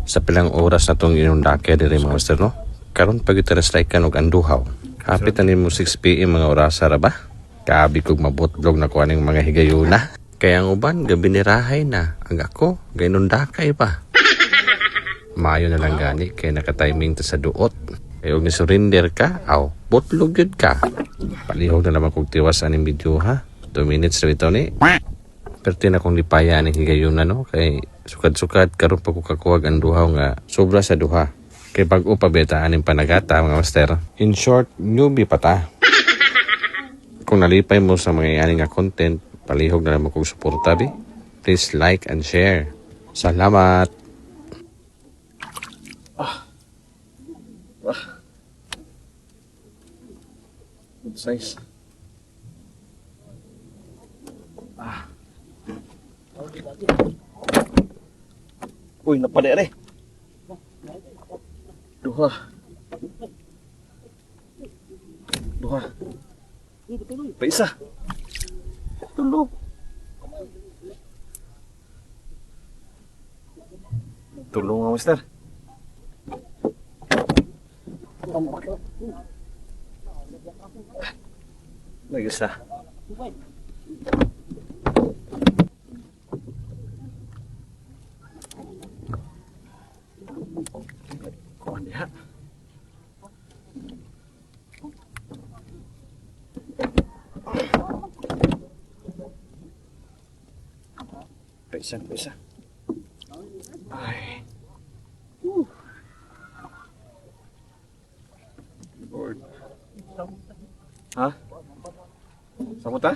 Sa pilang oras na itong inundake diri mga master no? Karon pag ita-strike ka og anduhaw. Kapit na mo 6 PM mga oras ra ba? Kaabi kog mabutlog na kuaning mga higayuna. Kaya ang uban gabi ni rahay na. Ang ako gainundakay pa. Maayo na lang gani kay naka-timing ta sa duot. Kaya og ni surrender ka, aw, butlog yun ka. Palihog na naman kog tiwas aning video ha. 2 minutes na ito ni. Perti na kong lipaya aning higayuna no kay sukad-sukad karon pa ko kakuwag ang duhaw nga sobra sa duha. Kay bag-o pa beta aning panagata mga master. In short, newbie pa ta. Kung nalipay mo sa mga yani nga content, palihog na naman kong suporta bi. Please like and share. Salamat. Good size. Uy, napadere. Duha. Duha. Pa isa. Tulo. Tulo nga, mister. Lagi isa. Kuhan diha. Paisa. Ay. Lord. Ha? Samot ha?